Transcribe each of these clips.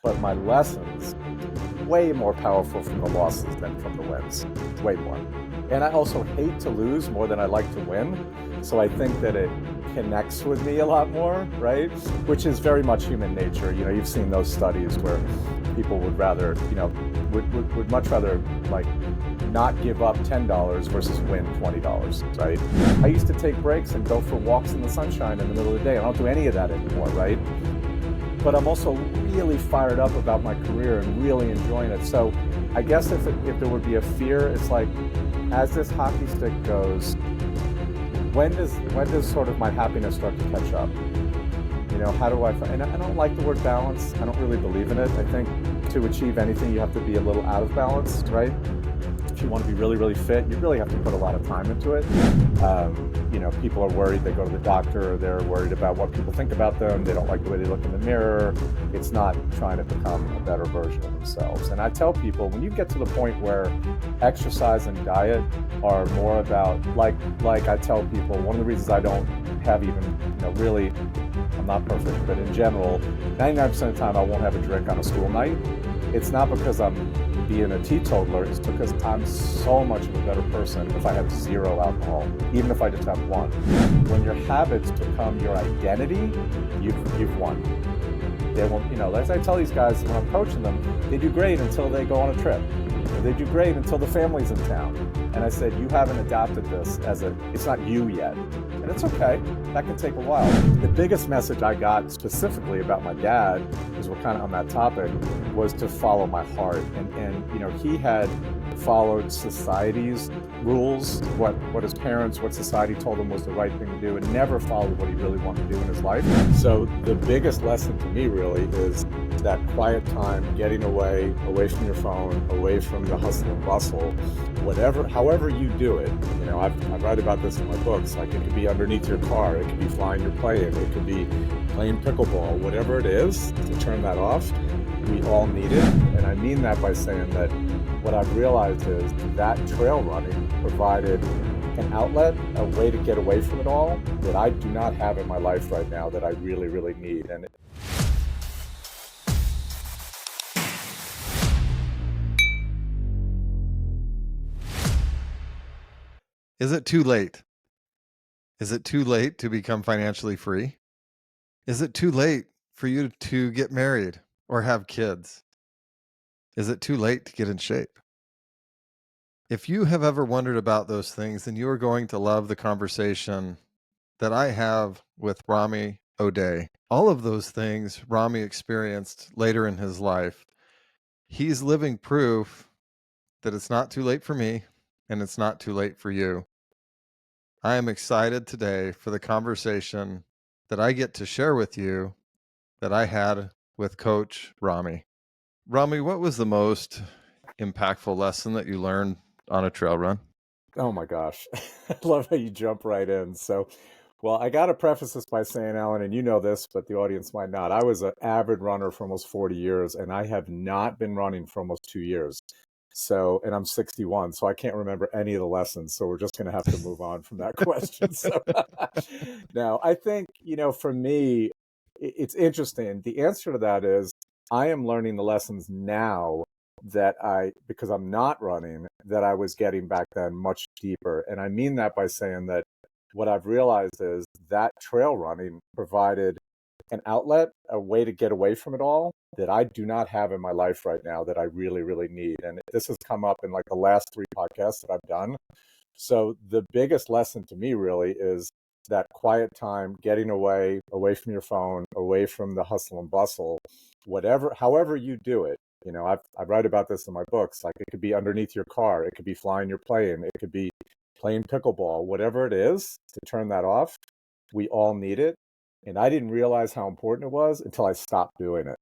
but my lessons way more powerful from the losses than from the wins, way more. And I also hate to lose more than I like to win. So I think that it connects with me a lot more, right? Which is very much human nature. You know, you've seen those studies where people would rather, would much rather like not give up $10 versus win $20, right? I used to take breaks and go for walks in the sunshine in the middle of the day. I don't do any of that anymore, right? But I'm also really fired up about my career and really enjoying it. So I guess if there would be a fear, it's like, as this hockey stick goes, when does sort of my happiness start to catch up? You know, how do I find, and I don't like the word balance. I don't really believe in it. I think to achieve anything, you have to be a little out of balance, right? If you want to be really, really fit, you really have to put a lot of time into it. People are worried, they go to the doctor, or they're worried about what people think about them. They don't like the way they look in the mirror. It's not trying to become a better version of themselves. And I tell people, when you get to the point where exercise and diet are more about, like I tell people, one of the reasons I don't have even, really, I'm not perfect, but in general, 99% of the time I won't have a drink on a school night. It's not because I'm being a teetotaler, it's because I'm so much of a better person if I have zero alcohol, even if I just have one. When your habits become your identity, you've won. They won't, as I tell these guys when I'm coaching them, they do great until they go on a trip. They do great until the family's in town. And I said, you haven't adopted this it's not you yet. And it's okay, that can take a while. The biggest message I got specifically about my dad, because we're kind of on that topic, was to follow my heart. And he had followed society's rules, what his parents, what society told him was the right thing to do, and never followed what he really wanted to do in his life. So the biggest lesson to me really is that quiet time, getting away from your phone, away from the hustle and bustle, however you do it. I write about this in my books. Like, it could be underneath your car, it could be flying your plane, it could be playing pickleball, whatever it is, to turn that off. We all need it. And I mean that by saying that what I've realized is that trail running provided an outlet, a way to get away from it all that I do not have in my life right now that I really, really need. And Is it too late? Is it too late to become financially free? Is it too late for you to get married or have kids? Is it too late to get in shape? If you have ever wondered about those things, then you are going to love the conversation that I have with Rami Odeh. All of those things Rami experienced later in his life. He's living proof that it's not too late for me and it's not too late for you. I am excited today for the conversation that I get to share with you that I had with Coach Rami. Rami, what was the most impactful lesson that you learned on a trail run? oh my gosh, I love how you jump right in. So, well, I got to preface this by saying, Alan, and you know this, but the audience might not. I was an avid runner for almost 40 years, and I have not been running for almost 2 years. So, and I'm 61, so I can't remember any of the lessons. So we're just going to have to move on from that question. So now I think, for me, it's interesting. The answer to that is I am learning the lessons now because I'm not running, that I was getting back then much deeper. And I mean that by saying that what I've realized is that trail running provided an outlet, a way to get away from it all that I do not have in my life right now that I really, really need. And this has come up in like the last 3 podcasts that I've done. So the biggest lesson to me really is that quiet time, getting away from your phone, away from the hustle and bustle, however you do it. I write about this in my books. Like, it could be underneath your car, it could be flying your plane, it could be playing pickleball, whatever it is, to turn that off. We all need it. And I didn't realize how important it was until I stopped doing it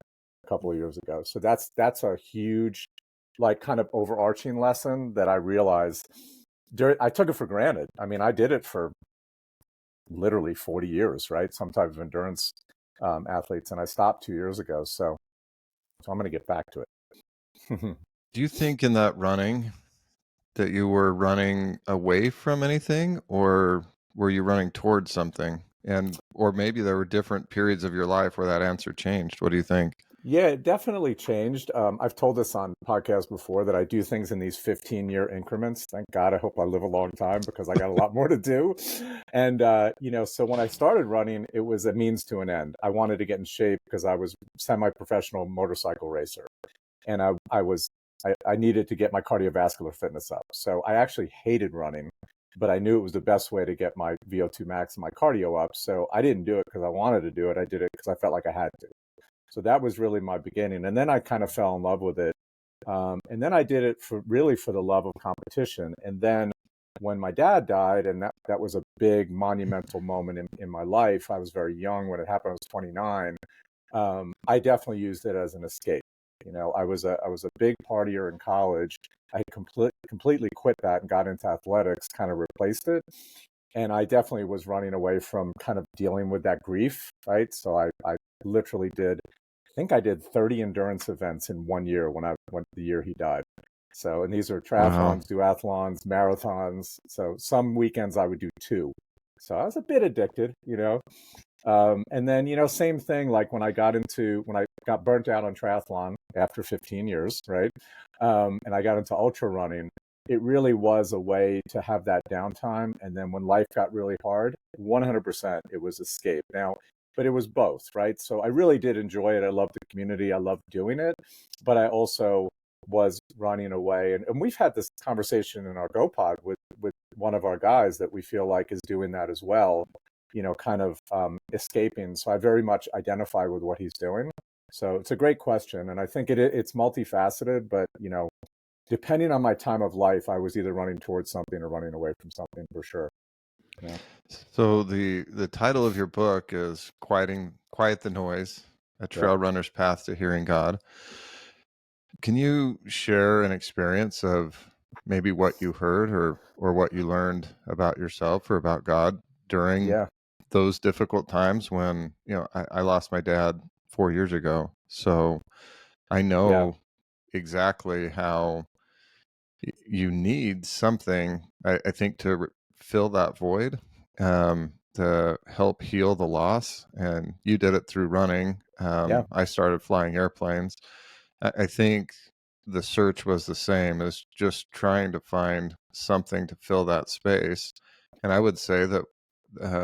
a couple of years ago. So that's a huge, like, kind of overarching lesson that I realized I took it for granted. I mean, I did it for literally 40 years, right? Some type of endurance athletes, and I stopped 2 years ago. So I'm going to get back to it. Do you think in that running that you were running away from anything, or were you running towards something? Or maybe there were different periods of your life where that answer changed. What do you think? Yeah, it definitely changed. I've told this on podcasts before that I do things in these 15-year increments. Thank God, I hope I live a long time because I got a lot more to do. And, so when I started running, it was a means to an end. I wanted to get in shape because I was semi-professional motorcycle racer. And I needed to get my cardiovascular fitness up. So I actually hated running, but I knew it was the best way to get my VO2 max and my cardio up. So I didn't do it because I wanted to do it. I did it because I felt like I had to. So that was really my beginning. And then I kind of fell in love with it. And then I did it for the love of competition. And then when my dad died, and that was a big monumental moment in my life, I was very young when it happened. I was 29. I definitely used it as an escape. I was a big partier in college. I completely quit that and got into athletics, kind of replaced it. And I definitely was running away from kind of dealing with that grief, right? So I literally I think I did 30 endurance events in one year when I went the year he died. So, and these are Wow. triathlons, duathlons, marathons. So some weekends I would do two. So I was a bit addicted. And then, same thing, like when I got burnt out on triathlon after 15 years, right? And I got into ultra running, it really was a way to have that downtime. And then when life got really hard, 100% it was escape. Now, but it was both, right? So I really did enjoy it. I loved the community. I loved doing it. But I also was running away. And we've had this conversation in our GoPod with one of our guys that we feel like is doing that as well, kind of escaping. So I very much identify with what he's doing. So it's a great question. And I think it's multifaceted, but, depending on my time of life, I was either running towards something or running away from something for sure. Yeah. So the title of your book is Quiet the Noise: A Yep. Trail Runner's Path to Hearing God. Can you share an experience of maybe what you heard or what you learned about yourself or about God during Yeah. those difficult times when, I lost my dad 4 years ago. So I Yeah. know exactly how you need something, I think, to fill that void, to help heal the loss. And you did it through running. Yeah. I started flying airplanes. I think the search was the same, as just trying to find something to fill that space. And I would say that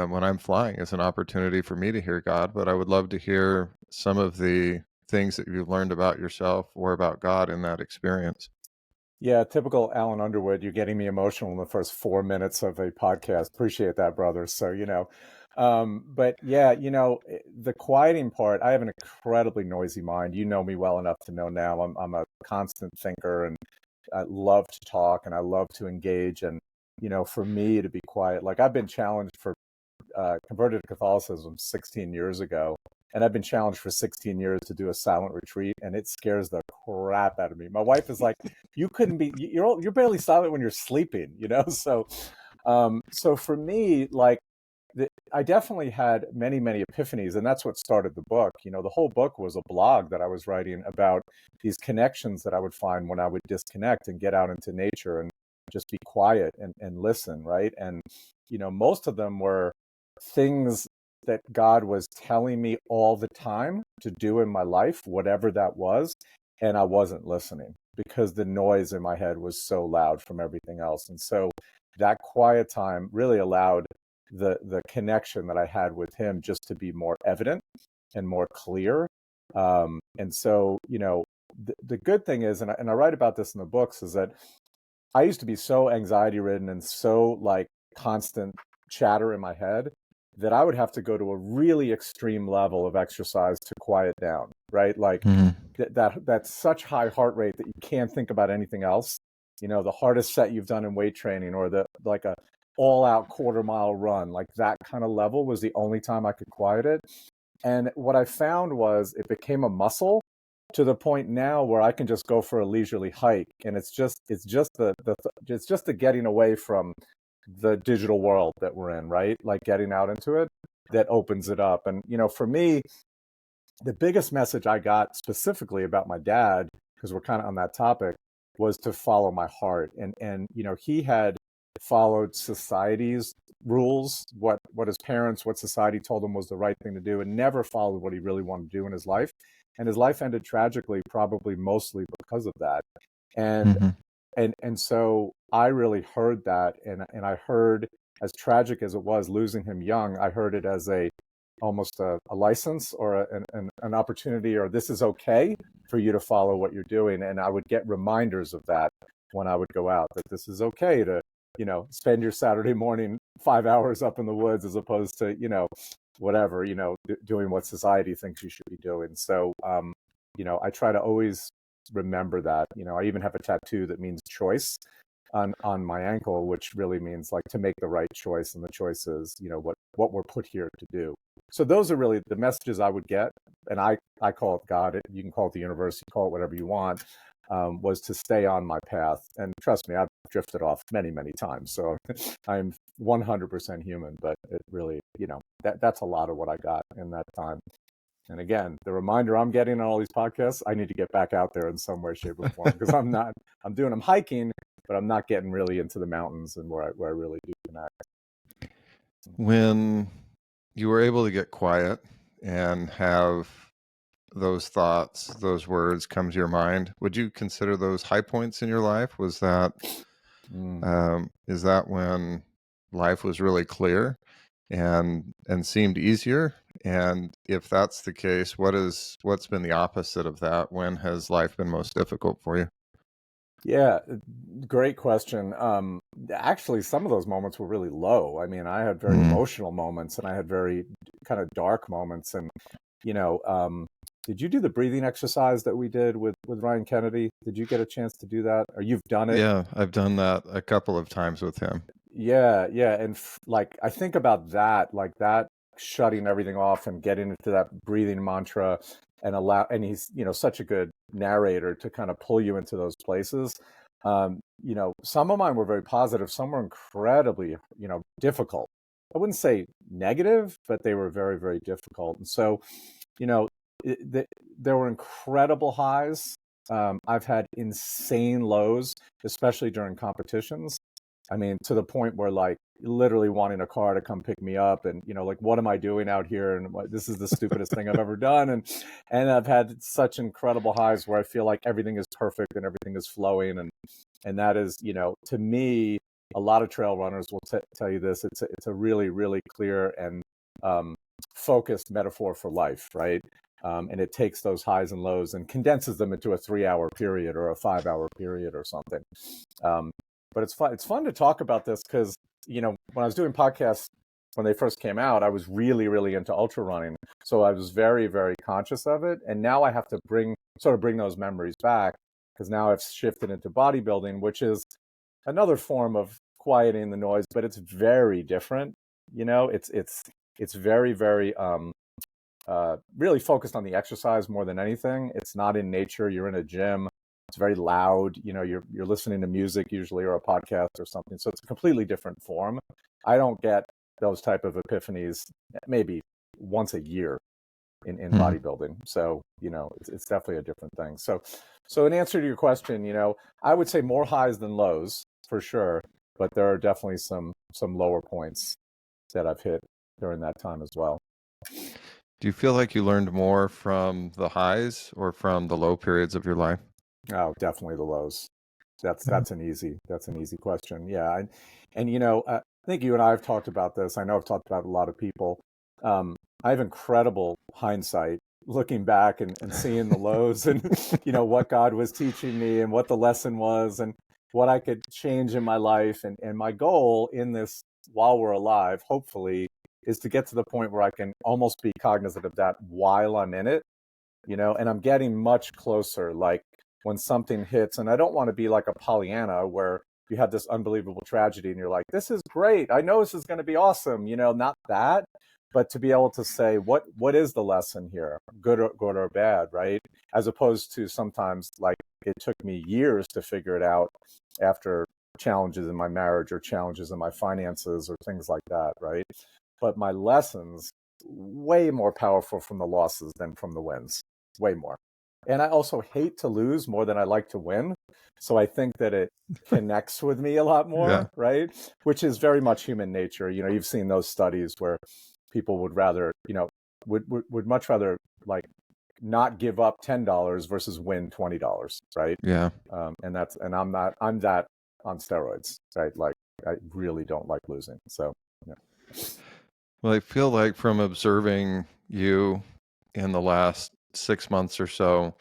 when I'm flying is an opportunity for me to hear God, but I would love to hear some of the things that you've learned about yourself or about God in that experience. Yeah, typical Alan Underwood. You're getting me emotional in the first 4 minutes of a podcast. Appreciate that, brother. So, but yeah, the quieting part, I have an incredibly noisy mind. You know me well enough to know now I'm a constant thinker, and I love to talk and I love to engage. And, for me to be quiet, like I've been challenged for converted to Catholicism 16 years ago, and I've been challenged for 16 years to do a silent retreat, and it scares the crap out of me. My wife is like, "You couldn't be. You're barely silent when you're sleeping." So for me, like, I definitely had many, many epiphanies, and that's what started the book. The whole book was a blog that I was writing about these connections that I would find when I would disconnect and get out into nature and just be quiet and listen, right? And most of them were things that God was telling me all the time to do in my life, whatever that was, and I wasn't listening because the noise in my head was so loud from everything else. And so that quiet time really allowed the connection that I had with him just to be more evident and more clear. And so, the good thing is, and I write about this in the books, is that I used to be so anxiety ridden and so like constant chatter in my head that I would have to go to a really extreme level of exercise to quiet down, right? Like Mhm. that's such high heart rate that you can't think about anything else. The hardest set you've done in weight training, or the like a all out quarter-mile run, like that kind of level was the only time I could quiet it. And what I found was it became a muscle to the point now where I can just go for a leisurely hike, and it's just the getting away from the digital world that we're in, right? Like getting out into it, that opens it up. And for me, the biggest message I got specifically about my dad, because we're kind of on that topic, was to follow my heart. And he had followed society's rules, what his parents, what society told him was the right thing to do, and never followed what he really wanted to do in his life. And his life ended tragically, probably mostly because of that. And Mm-hmm. and so I really heard that, and I heard, as tragic as it was losing him young, I heard it as almost a license or an opportunity, or this is okay for you to follow what you're doing. And I would get reminders of that when I would go out, that this is okay to, spend your Saturday morning 5 hours up in the woods as opposed to, whatever, doing what society thinks you should be doing. So, I try to always remember that. I even have a tattoo that means choice on my ankle, which really means like to make the right choice. And the choice is, what we're put here to do. So those are really the messages I would get. And I call it God. You can call it the universe, you call it whatever you want, was to stay on my path. And trust me, I've drifted off many, many times. So I'm 100% human, but it really, that's a lot of what I got in that time. And again, the reminder I'm getting on all these podcasts, I need to get back out there in some way, shape, or form, because I'm hiking, but I'm not getting really into the mountains and where I really do connect. When you were able to get quiet and have those thoughts, those words come to your mind, would you consider those high points in your life? Was that, is that when life was really clear and seemed easier? And if that's the case, what's been the opposite of that? When has life been most difficult for you? Yeah, great question. Actually, some of those moments were really low. I mean, I had very emotional moments, and I had very kind of dark moments. And did you do the breathing exercise that we did with Ryan Kennedy? Did you get a chance to do that, or you've done it? Yeah, I've done that a couple of times with him. Yeah, yeah, and like I think about that, like that shutting everything off and getting into that breathing mantra, and he's such a good narrator to kind of pull you into those places. Some of mine were very positive, some were incredibly difficult. I wouldn't say negative, but they were very, very difficult. And so there were incredible highs. I've had insane lows, especially during competitions. I mean, to the point where like literally wanting a car to come pick me up, and like, what am I doing out here? And this is the stupidest thing I've ever done. And I've had such incredible highs where I feel like everything is perfect and everything is flowing, and that is, to me, a lot of trail runners will tell you this. It's a really, really clear and focused metaphor for life, right? And it takes those highs and lows and condenses them into a 3-hour period or a 5-hour period or something. But it's fun. It's fun to talk about this because, when I was doing podcasts when they first came out, I was really, really into ultra running. So I was very, very conscious of it. And now I have to bring those memories back, because now I've shifted into bodybuilding, which is another form of quieting the noise, but it's very different. It's very, very really focused on the exercise more than anything. It's not in nature. You're in a gym. It's very loud. You're listening to music usually, or a podcast or something. So it's a completely different form. I don't get those type of epiphanies maybe once a year in bodybuilding. So, it's definitely a different thing. So in answer to your question, I would say more highs than lows for sure, but there are definitely some lower points that I've hit during that time as well. Do you feel like you learned more from the highs or from the low periods of your life? Oh, definitely the lows. That's an easy question. Yeah, and I think you and I have talked about this. I know I've talked about a lot of people. I have incredible hindsight looking back and seeing the lows and what God was teaching me and what the lesson was and what I could change in my life. And my goal in this, while we're alive, hopefully, is to get to the point where I can almost be cognizant of that while I'm in it, and I'm getting much closer. Like when something hits, and I don't want to be like a Pollyanna where you have this unbelievable tragedy and you're like, this is great, I know this is going to be awesome, not that, but to be able to say, what is the lesson here, good or bad, right? As opposed to sometimes, like, it took me years to figure it out after challenges in my marriage or challenges in my finances or things like that, right? But my lessons, way more powerful from the losses than from the wins, way more. And I also hate to lose more than I like to win. So I think that it connects with me a lot more, Yeah. right? Which is very much human nature. You've seen those studies where people would rather, would much rather like not give up $10 versus win $20, right? Yeah. And I'm that on steroids, right? Like I really don't like losing. So, yeah. Well, I feel like from observing you in the last 6 months or so,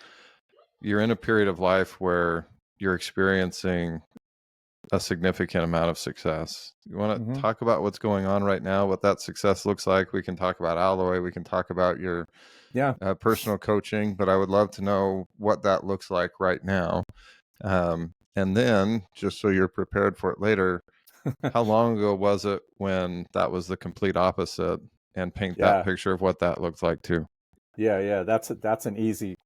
you're in a period of life where you're experiencing a significant amount of success. You want to Mhm. talk about what's going on right now, what that success looks like? We can talk about Alloy. We can talk about your Yeah. personal coaching, but I would love to know what that looks like right now. And then, just so you're prepared for it later, how long ago was it when that was the complete opposite? And paint that Yeah. picture of what that looked like too. Yeah. That's an easy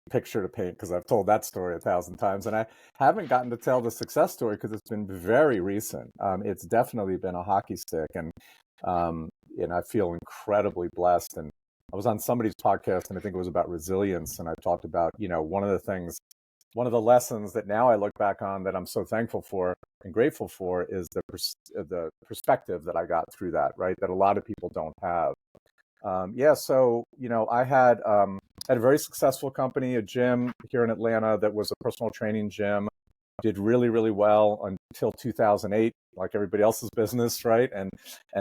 picture to paint because I've told that story 1,000 times, and I haven't gotten to tell the success story because it's been very recent. It's definitely been a hockey stick, um, and I feel incredibly blessed. And I was on somebody's podcast, and I think it was about resilience, and I talked about, one of the lessons that now I look back on that I'm so thankful for and grateful for is the perspective that I got through that, right? That a lot of people don't have. So had a very successful company, a gym here in Atlanta that was a personal training gym. Did really, really well until 2008, like everybody else's business, right? And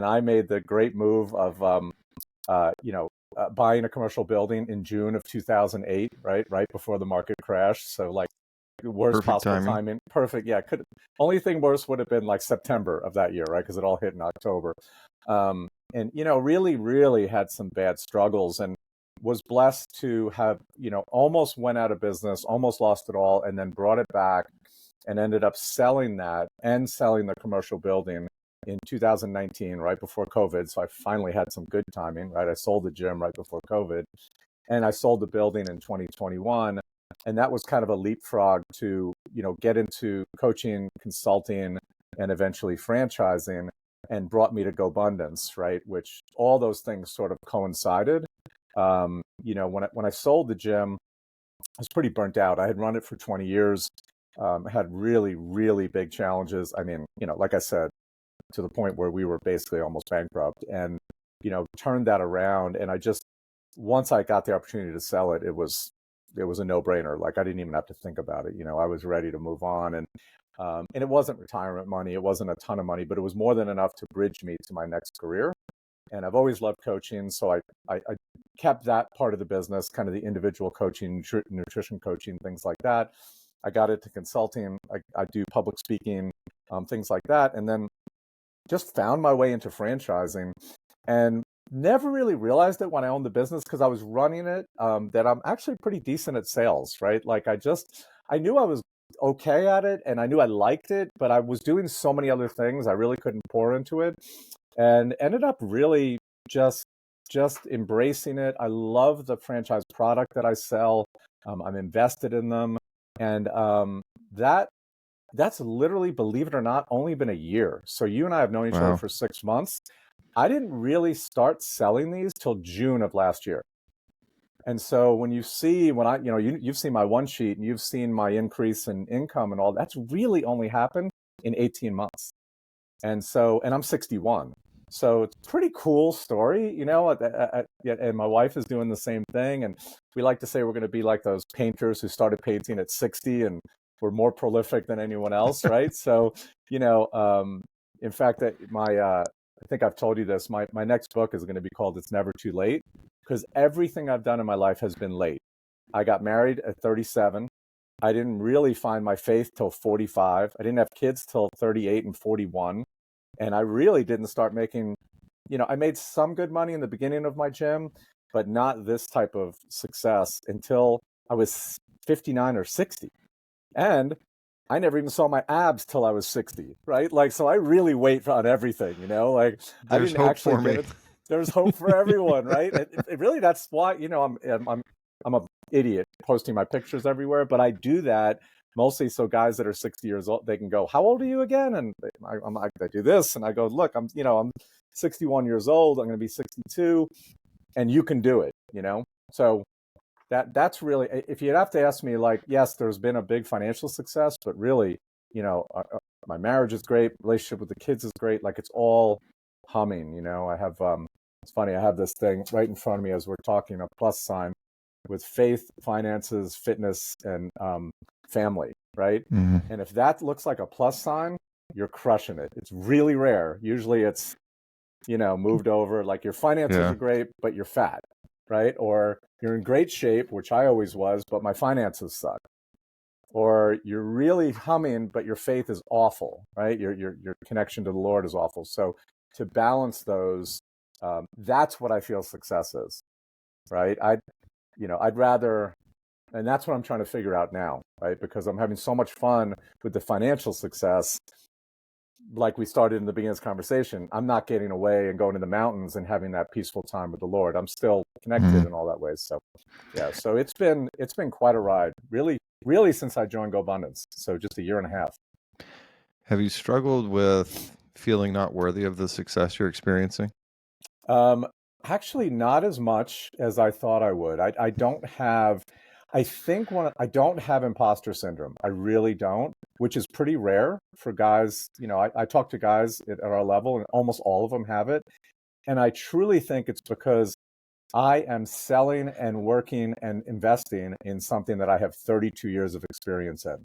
I made the great move of buying a commercial building in June of 2008, right before the market crashed. So like worst Perfect possible timing. timing. Perfect. Yeah. Only thing worse would have been like September of that year, right? Because it all hit in October. And really, really had some bad struggles and was blessed to have, almost went out of business, almost lost it all, and then brought it back and ended up selling that and selling the commercial building in 2019, right before COVID. So I finally had some good timing, right? I sold the gym right before COVID and I sold the building in 2021. And that was kind of a leapfrog to, get into coaching, consulting, and eventually franchising, and brought me to GoBundance, right? Which all those things sort of coincided. When I sold the gym, I was pretty burnt out. I had run it for 20 years, had really, really big challenges. I mean, like I said, to the point where we were basically almost bankrupt, and, turned that around. And once I got the opportunity to sell it, it was a no-brainer. Like I didn't even have to think about it. I was ready to move on. And it wasn't retirement money. It wasn't a ton of money, but it was more than enough to bridge me to my next career. And I've always loved coaching. So I kept that part of the business, kind of the individual coaching, nutrition coaching, things like that. I got into consulting. I do public speaking, things like that. And then just found my way into franchising and never really realized it when I owned the business because I was running it, that I'm actually pretty decent at sales, right? Like I knew I was okay at it and I knew I liked it, but I was doing so many other things. I really couldn't pour into it and ended up really just embracing it. I love the franchise product that I sell. I'm invested in them. And that's literally, believe it or not, only been a year. So you and I have known each other Wow. for 6 months. I didn't really start selling these till June of last year. And so when you've seen my one sheet and you've seen my increase in income and all, that's really only happened in 18 months. And I'm 61. So it's a pretty cool story, and my wife is doing the same thing. And we like to say we're going to be like those painters who started painting at 60 and were more prolific than anyone else, right? So, in fact, I think I've told you this, my next book is going to be called It's Never Too Late, because everything I've done in my life has been late. I got married at 37. I didn't really find my faith till 45. I didn't have kids till 38 and 41. And I really didn't start making, I made some good money in the beginning of my gym, but not this type of success until I was 59 or 60. And I never even saw my abs till I was 60, right? Like, so I really wait on everything, like I There's didn't hope actually for get me. it. There's hope for everyone, right? It really, that's why, I'm a idiot posting my pictures everywhere, but I do that mostly so guys that are 60 years old, they can go, "How old are you again?" And I do this and I go, "Look, I'm 61 years old. I'm going to be 62 and you can do it, So that's really, if you'd have to ask me, like, yes, there's been a big financial success, but really, my marriage is great, relationship with the kids is great, like it's all humming. I have it's funny, I have this thing right in front of me as we're talking, a plus sign, with faith, finances, fitness, and family, right? Mm-hmm. And if that looks like a plus sign, you're crushing it. It's really rare. Usually it's, moved over, like your finances Yeah. are great, but you're fat, right? Or you're in great shape, which I always was, but my finances suck. Or you're really humming, but your faith is awful, right? Your connection to the Lord is awful. So to balance those, that's what I feel success is, right? I'd rather, and that's what I'm trying to figure out now, right? Because I'm having so much fun with the financial success. Like we started in the beginning of this conversation, I'm not getting away and going to the mountains and having that peaceful time with the Lord. I'm still connected in all that ways. So yeah, so it's been quite a ride, really since I joined GoBundance. So just a year and a half. Have you struggled with feeling not worthy of the success you're experiencing? Actually, not as much as I thought I would. I don't have, I think I don't have imposter syndrome. I really don't, which is pretty rare for guys. I talk to guys at our level, and almost all of them have it. And I truly think it's because I am selling and working and investing in something that I have 32 years of experience in.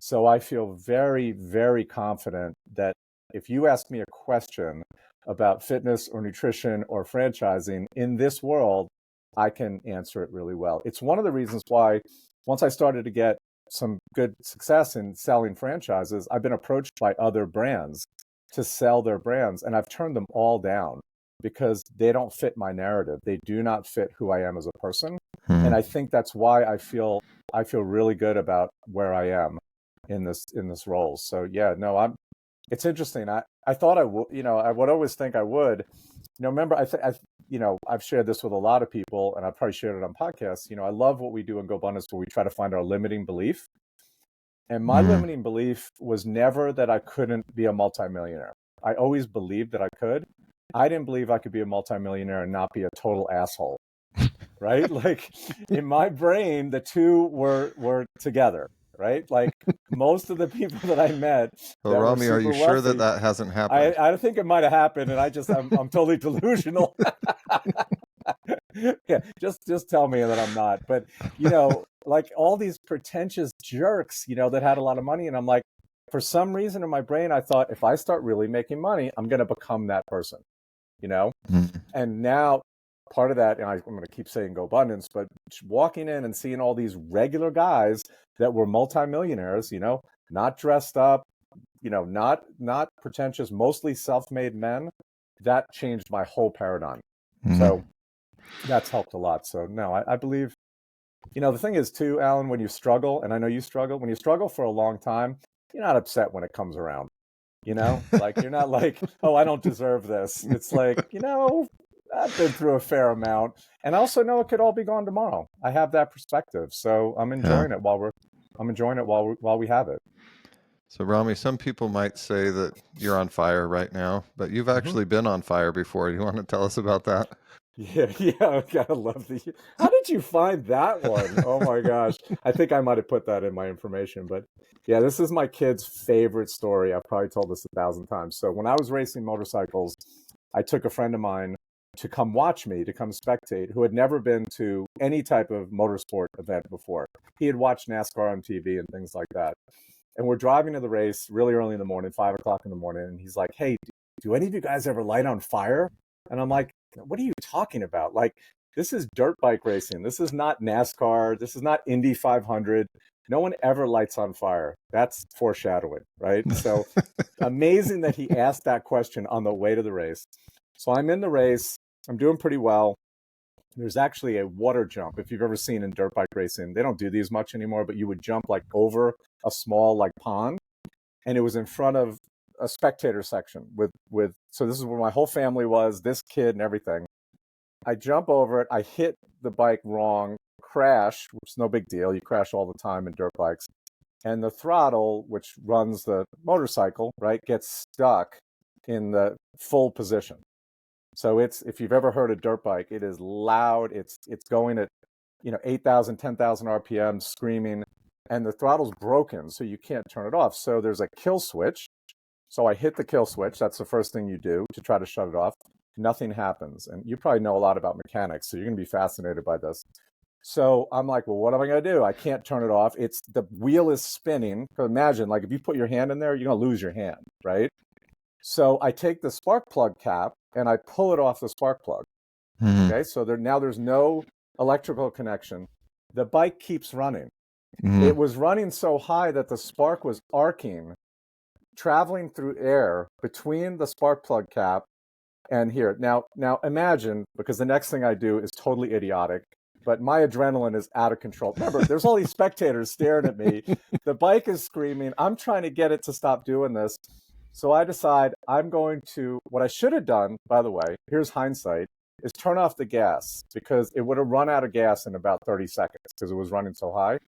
So I feel very, very confident that if you ask me a question about fitness or nutrition or franchising in this world, I can answer it really well. It's one of the reasons why once I started to get some good success in selling franchises, I've been approached by other brands to sell their brands, and I've turned them all down because they don't fit my narrative. They do not fit who I am as a person. And I think that's why I feel really good about where I am in this role. So yeah, no, it's interesting. I thought I would, I would always think I would. Remember, I've shared this with a lot of people, and I've probably shared it on podcasts. I love what we do in GoBundance, where we try to find our limiting belief. And my limiting belief was never that I couldn't be a multimillionaire. I always believed that I could. I didn't believe I could be a multimillionaire and not be a total asshole, right? Like in my brain, the two were together, right? Like most of the people that I met Well, that were Rami, are super you sure wealthy, that hasn't happened? I think it might have happened, and I'm totally delusional. Yeah, just tell me that I'm not. But like all these pretentious jerks, that had a lot of money, and I'm like, for some reason in my brain, I thought if I start really making money, I'm going to become that person, And now part of that, and I'm going to keep saying GoBundance, but walking in and seeing all these regular guys that were multimillionaires, not dressed up, not pretentious, mostly self-made men, that changed my whole paradigm. So that's helped a lot. So no, I believe, the thing is too, Alan, when you struggle, and I know you struggle, when you struggle for a long time, you're not upset when it comes around. Like you're not like, oh, I don't deserve this. It's like, I've been through a fair amount, and I also know it could all be gone tomorrow. I have that perspective, so I'm enjoying it while we have it. So, Rami, some people might say that you're on fire right now, but you've actually been on fire before. Do you want to tell us about that? Yeah, I gotta love the. How did you find that one? Oh my gosh. I think I might have put that in my information, but yeah, this is my kid's favorite story. I've probably told this 1,000 times. So when I was racing motorcycles, I took a friend of mine to come watch me, to come spectate, who had never been to any type of motorsport event before. He had watched NASCAR on TV and things like that. And we're driving to the race really early in the morning, 5 o'clock in the morning. And he's like, hey, do any of you guys ever light on fire? And I'm like, what are you talking about? Like, this is dirt bike racing. This is not NASCAR. This is not Indy 500. No one ever lights on fire. That's foreshadowing, right? So amazing that he asked that question on the way to the race. So I'm in the race. I'm doing pretty well. There's actually a water jump. If you've ever seen in dirt bike racing, they don't do these much anymore, but you would jump like over a small like pond. And it was in front of a spectator section with so this is where my whole family was, this kid and everything. I jump over it, I hit the bike wrong, crash, which is no big deal. You crash all the time in dirt bikes. And the throttle, which runs the motorcycle, right, gets stuck in the full position. So it's, if you've ever heard a dirt bike, it is loud. It's going at 8,000, 10,000 RPM, screaming, and the throttle's broken, so you can't turn it off. So there's a kill switch. So I hit the kill switch. That's the first thing you do to try to shut it off. Nothing happens. And you probably know a lot about mechanics, so you're going to be fascinated by this. So I'm like, well, what am I going to do? I can't turn it off. It's the wheel is spinning. So imagine, like, if you put your hand in there, you're going to lose your hand, right? So I take the spark plug cap and I pull it off the spark plug. Mhm. Okay. So now there's no electrical connection. The bike keeps running. Mhm. It was running so high that the spark was arcing, traveling through air between the spark plug cap and here. Now imagine, because the next thing I do is totally idiotic, but my adrenaline is out of control. Remember, there's all these spectators staring at me. The bike is screaming. I'm trying to get it to stop doing this. So I decide I'm going to, what I should have done, by the way, here's hindsight, is turn off the gas, because it would have run out of gas in about 30 seconds because it was running so high.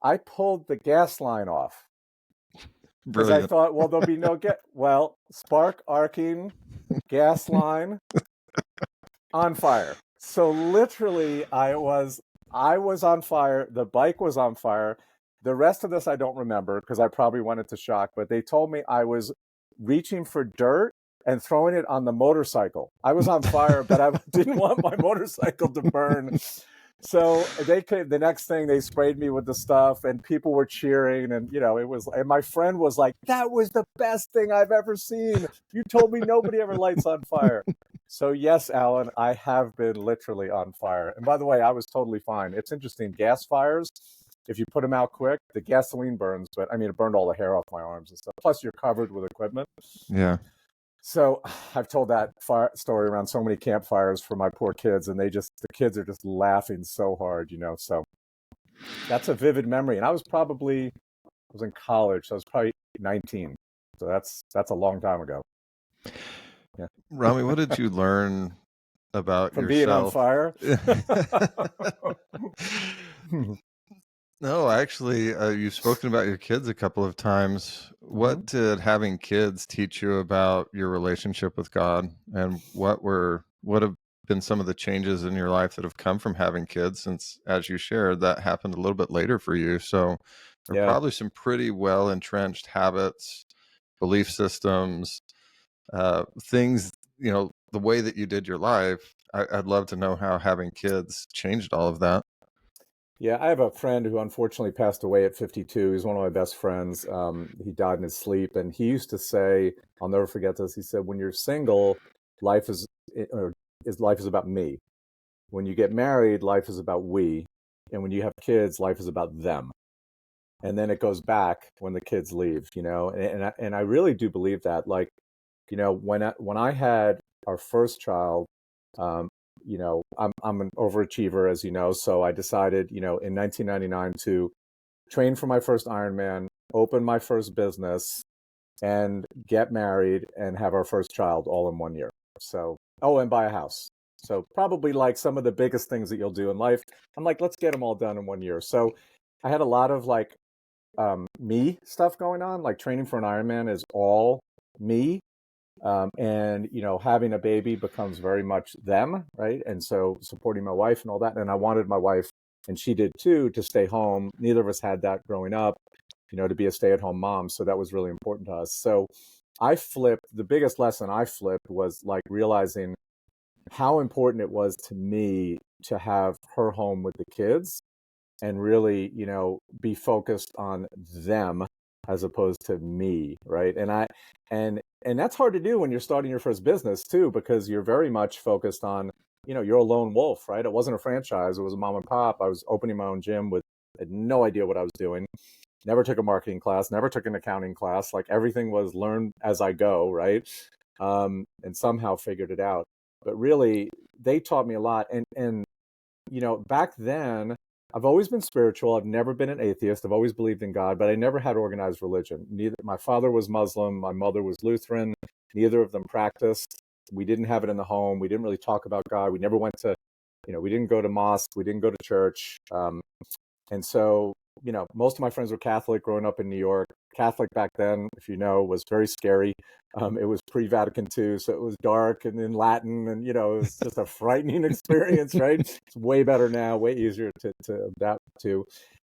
I pulled the gas line off because I Brilliant. thought, well, there'll be no well, spark arcing, gas line on fire. So literally I was on fire, the bike was on fire. The rest of this I don't remember because I probably went into shock, but they told me I was reaching for dirt and throwing it on the motorcycle. I was on fire, but I didn't want my motorcycle to burn. So the next thing, they sprayed me with the stuff and people were cheering, and and my friend was like, that was the best thing I've ever seen. You told me nobody ever lights on fire. So yes, Alan, I have been literally on fire. And by the way, I was totally fine. It's interesting, gas fires, if you put them out quick, the gasoline burns, but I mean, it burned all the hair off my arms and stuff. Plus you're covered with equipment. Yeah. So I've told that story around so many campfires for my poor kids, and the kids are just laughing so hard, So that's a vivid memory. And I was in college, so I was probably 19. So that's a long time ago. Yeah. Rami, what did you learn about From being on yourself? fire. No, actually, you've spoken about your kids a couple of times. Mm-hmm. What did having kids teach you about your relationship with God, and what have been some of the changes in your life that have come from having kids? Since, as you shared, that happened a little bit later for you, so there are Yeah. probably some pretty well entrenched habits, belief systems, things. The way that you did your life. I'd love to know how having kids changed all of that. Yeah, I have a friend who unfortunately passed away at 52. He's one of my best friends. He died in his sleep, and he used to say, I'll never forget this. He said, "When you're single, life life is about me. When you get married, life is about we, and when you have kids, life is about them." And then it goes back when the kids leave, and I really do believe that. Like, when I had our first child, um, I'm an overachiever, as you know, so I decided, in 1999 to train for my first Ironman, open my first business, and get married and have our first child all in 1 year. So, oh, and buy a house. So probably like some of the biggest things that you'll do in life. I'm like, let's get them all done in 1 year. So I had a lot of like me stuff going on. Like training for an Ironman is all me. And having a baby becomes very much them, right? And so supporting my wife and all that. And I wanted my wife, and she did too, to stay home. Neither of us had that growing up, to be a stay-at-home mom. So that was really important to us. So the biggest lesson I flipped was like realizing how important it was to me to have her home with the kids and really, be focused on them as opposed to me, right? And that's hard to do when you're starting your first business too, because you're very much focused on, you're a lone wolf, right? It wasn't a franchise, it was a mom and pop. I was opening my own gym had no idea what I was doing. Never took a marketing class, never took an accounting class. Like everything was learn as I go, right? And somehow figured it out. But really, they taught me a lot. And back then, I've always been spiritual. I've never been an atheist. I've always believed in God, but I never had organized religion. Neither my father was Muslim, my mother was Lutheran. Neither of them practiced. We didn't have it in the home. We didn't really talk about God. We never went to, we didn't go to mosque. We didn't go to church. And so, most of my friends were Catholic growing up in New York. Catholic back then, if you know, was very scary. It was pre-Vatican II, so it was dark and in Latin, and it was just a frightening experience, right? It's way better now, way easier to adapt to.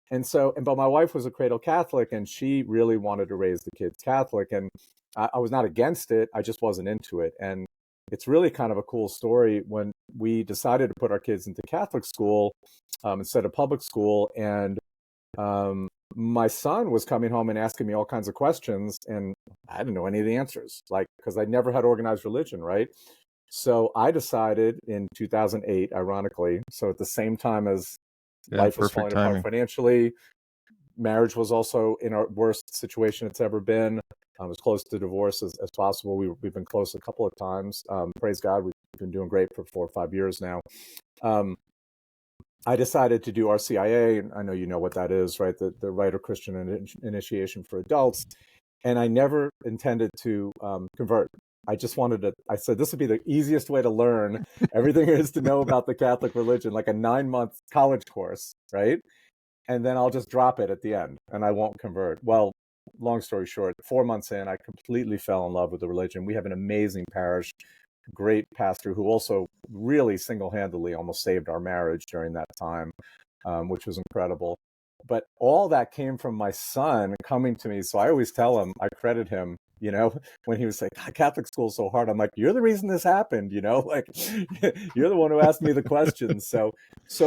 But my wife was a cradle Catholic, and she really wanted to raise the kids Catholic, and I was not against it. I just wasn't into it. And it's really kind of a cool story when we decided to put our kids into Catholic school instead of public school. And my son was coming home and asking me all kinds of questions, and I didn't know any of the answers, like, because I never had organized religion, right? So I decided in 2008, ironically, so at the same time as life was falling apart financially, marriage was also in our worst situation it's ever been. As close to divorce as possible. We've been close a couple of times. Praise God, we've been doing great for 4 or 5 years now. I decided to do RCIA, and I know you know what that is, right? The Rite of Christian Initiation for Adults. And I never intended to convert. I just wanted to, I said, this would be the easiest way to learn everything there is to know about the Catholic religion, like a 9-month college course, right? And then I'll just drop it at the end and I won't convert. Well, long story short, 4 months in, I completely fell in love with the religion. We have an amazing parish, great pastor who also really single-handedly almost saved our marriage during that time, which was incredible. But all that came from my son coming to me. So I always tell him, I credit him, when he was like, God, Catholic school's so hard. I'm like, you're the reason this happened, like you're the one who asked me the questions. So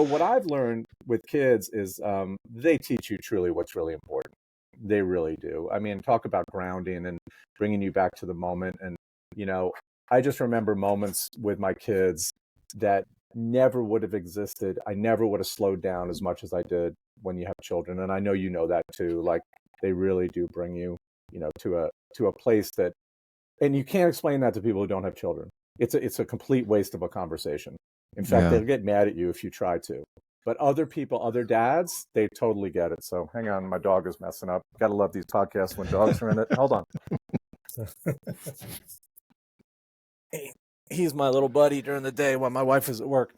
what I've learned with kids is they teach you truly what's really important. They really do. I mean, talk about grounding and bringing you back to the moment. And, I just remember moments with my kids that never would have existed. I never would have slowed down as much as I did when you have children. And I know you know that too. Like, they really do bring you, to a place that, and you can't explain that to people who don't have children. It's a complete waste of a conversation. In fact, they'll get mad at you if you try to. But other people, other dads, they totally get it. So hang on, my dog is messing up. Gotta love these podcasts when dogs are in it. Hold on. He's my little buddy during the day while my wife is at work.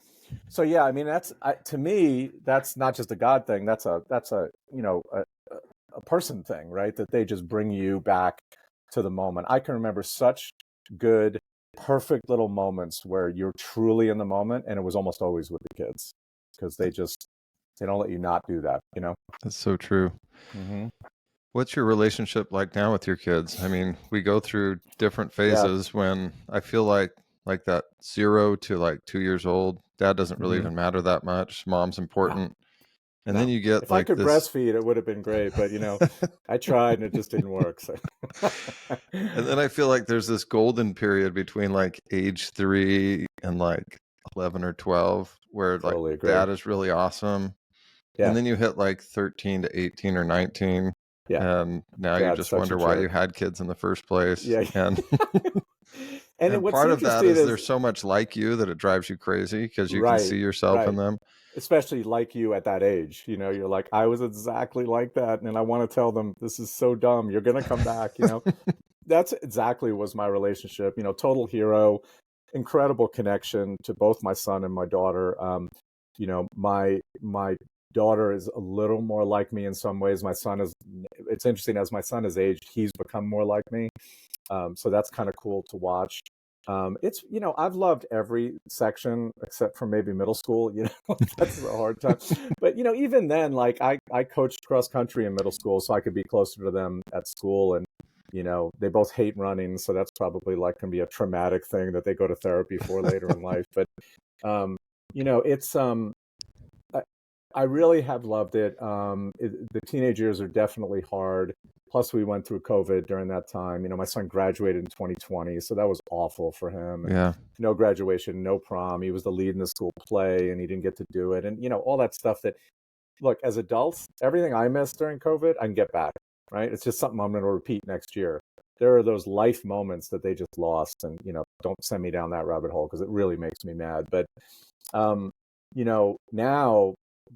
So yeah, I mean, to me, that's not just a God thing. That's a person thing, right? That they just bring you back to the moment. I can remember such good, perfect little moments where you're truly in the moment, and it was almost always with the kids because they don't let you not do that. That's so true. Mm-hmm. What's your relationship like now with your kids? I mean, we go through different phases when I feel like that 0 to like 2 years old, dad doesn't really even matter that much. Mom's important. And then you get if like I could breastfeed, it would have been great, but I tried and it just didn't work. So. And then I feel like there's this golden period between like age 3 and like 11 or 12 where totally like agree. dad is really awesome. Yeah. And then you hit like 13 to 18 or 19. Yeah. And now you just wonder why you had kids in the first place. Yeah. And part of that is they're so much like you that it drives you crazy because you can see yourself in them. Especially like you at that age, you're like, I was exactly like that. And I want to tell them, this is so dumb. You're going to come back, That's exactly was my relationship, total hero, incredible connection to both my son and my daughter. My daughter is a little more like me in some ways. My son it's interesting, as my son has aged, he's become more like me. So that's kind of cool to watch. It's, I've loved every section except for maybe middle school, that's a hard time. But, even then, like I coached cross country in middle school so I could be closer to them at school. And, they both hate running. So that's probably like can be a traumatic thing that they go to therapy for later in life. But, it's, I really have loved it. The teenage years are definitely hard. Plus, we went through COVID during that time. My son graduated in 2020, so that was awful for him. Yeah. No graduation, no prom. He was the lead in the school play, and he didn't get to do it. And, all that stuff that, look, as adults, everything I missed during COVID, I can get back, right? It's just something I'm going to repeat next year. There are those life moments that they just lost. And, don't send me down that rabbit hole because it really makes me mad. But, now,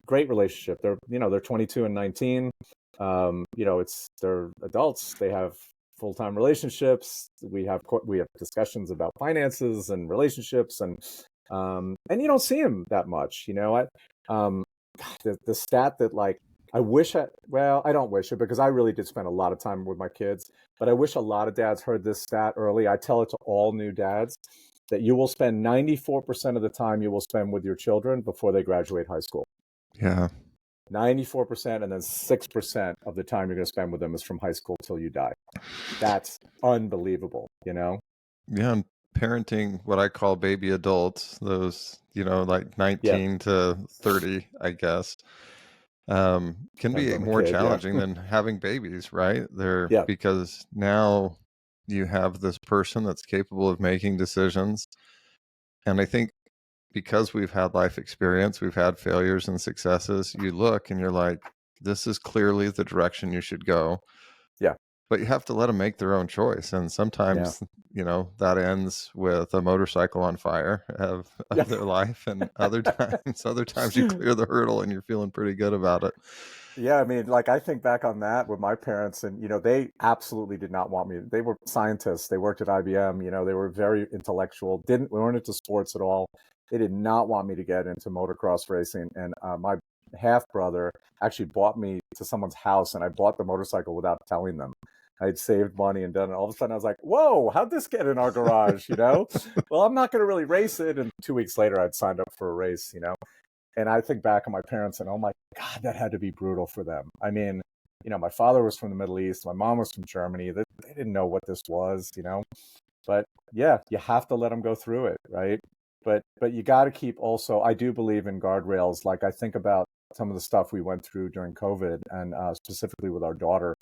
great relationship. They're 22 and 19. They're adults. They have full-time relationships. We have discussions about finances and relationships, and you don't see them that much. The stat that like I don't wish it because I really did spend a lot of time with my kids, but I wish a lot of dads heard this stat early. I tell it to all new dads that you will spend 94% of the time you will spend with your children before they graduate high school. Yeah. 94%, and then 6% of the time you're going to spend with them is from high school till you die. That's unbelievable, Yeah, and parenting what I call baby adults, those, like Yeah, 19 to 30, I guess, can depends be on the more kid. Yeah, challenging than having babies, right? yeah, Because now you have this person that's capable of making decisions. And I think because we've had life experience, we've had failures and successes, you look and you're like, this is clearly the direction you should go. yeah, But you have to let them make their own choice. And yeah, sometimes, that ends with a motorcycle on fire of yeah. their life. And other times you clear the hurdle and you're feeling pretty good about it. Yeah, I mean, like I think back on that with my parents, and they absolutely did not want me. They were scientists. They worked at IBM. They were very intellectual. Didn't weren't into sports at all. They did not want me to get into motocross racing. And my half brother actually bought me to someone's house, and I bought the motorcycle without telling them. I'd saved money and done it. All of a sudden, I was like, "Whoa, how'd this get in our garage?" Well, I'm not going to really race it. And 2 weeks later, I'd signed up for a race. And I think back on my parents and, oh my God, that had to be brutal for them. I mean, my father was from the Middle East. My mom was from Germany. They didn't know what this was. But yeah, you have to let them go through it, right? But you got to keep also, I do believe in guardrails. Like I think about some of the stuff we went through during COVID and specifically with our daughter.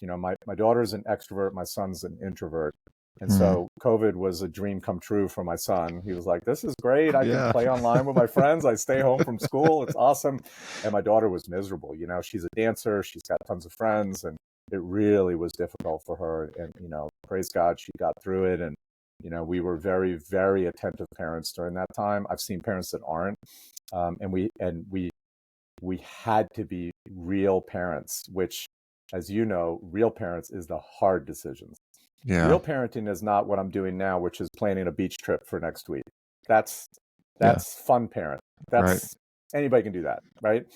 My daughter's an extrovert. My son's an introvert. And Mm. so COVID was a dream come true for my son. He was like, this is great. I can Yeah. play online with my friends. I stay home from school. It's awesome. And my daughter was miserable. She's a dancer. She's got tons of friends. And it really was difficult for her. And, praise God, she got through it. And, we were very, very attentive parents during that time. I've seen parents that aren't. And we had to be real parents, which, as you know, real parents is the hard decisions. Yeah. Real parenting is not what I'm doing now, which is planning a beach trip for next week. That's Yeah. fun parent. Right. That's Anybody can do that, right?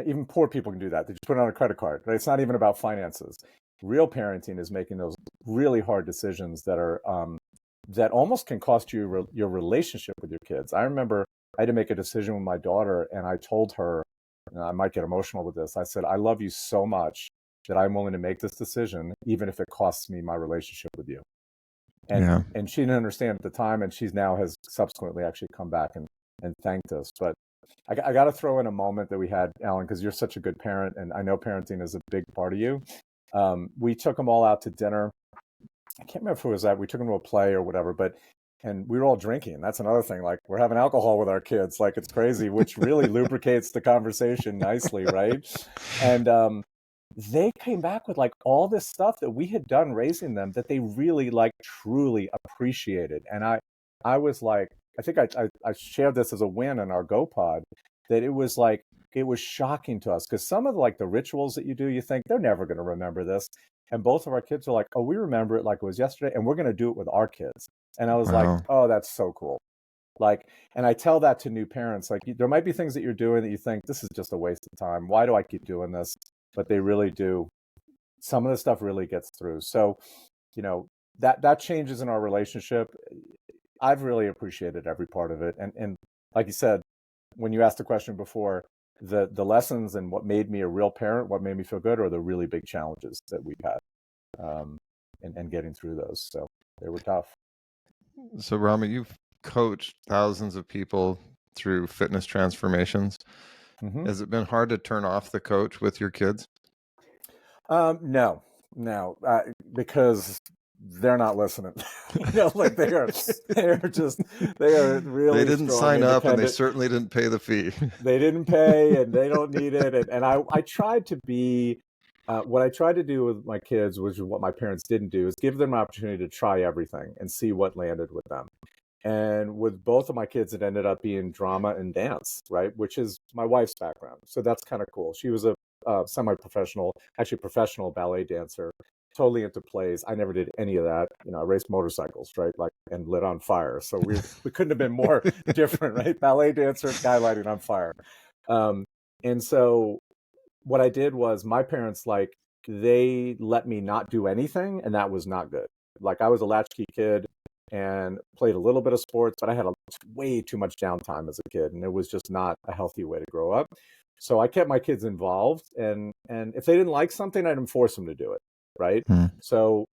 Even poor people can do that. They just put it on a credit card. Right? It's not even about finances. Real parenting is making those really hard decisions that are that almost can cost you your relationship with your kids. I remember I had to make a decision with my daughter, and I told her, and I might get emotional with this. I said, "I love you so much that I'm willing to make this decision, even if it costs me my relationship with you." And Yeah. and she didn't understand at the time, and she's now has subsequently actually come back and thanked us. But I got to throw in a moment that we had, Alan, because you're such a good parent, and I know parenting is a big part of you. We took them all out to dinner. I can't remember who it was at. We took them to a play or whatever, and we were all drinking. That's another thing. Like we're having alcohol with our kids, like it's crazy, which really lubricates the conversation nicely, right? And they came back with like all this stuff that we had done raising them that they really like truly appreciated. And I was like, I think I shared this as a win in our GoPod, that it was shocking to us because some of like the rituals that you do, you think they're never going to remember this. And both of our kids are like, oh, we remember it like it was yesterday, and we're going to do it with our kids. And I was like, Wow. oh, that's so cool. Like, and I tell that to new parents, like there might be things that you're doing that you think this is just a waste of time. Why do I keep doing this? But they really do. Some of the stuff really gets through. So, that changes in our relationship. I've really appreciated every part of it. And like you said, when you asked the question before, the lessons and what made me a real parent, what made me feel good, are the really big challenges that we've had, and getting through those. So they were tough. So, Rami, you've coached thousands of people through fitness transformations. Hmm. Has it been hard to turn off the coach with your kids? No, no, because they're not listening. Like they are They really didn't strong, sign up and they independent. certainly didn't pay the fee. They didn't pay and they don't need it. And I tried to be, what I tried to do with my kids, which is what my parents didn't do, is give them an opportunity to try everything and see what landed with them. And with both of my kids, it ended up being drama and dance, right? Which is my wife's background. So that's kind of cool. She was a semi-professional, actually professional ballet dancer, totally into plays. I never did any of that. I raced motorcycles, right? Like, and lit on fire. So we couldn't have been more different, right? Ballet dancer, guy lighting on fire. Um, and so what I did was my parents, like, they let me not do anything, and that was not good. Like I was a latchkey kid and played a little bit of sports, but I had way too much downtime as a kid, and it was just not a healthy way to grow up. So I kept my kids involved, and if they didn't like something, I'd enforce them to do it, right? Hmm. So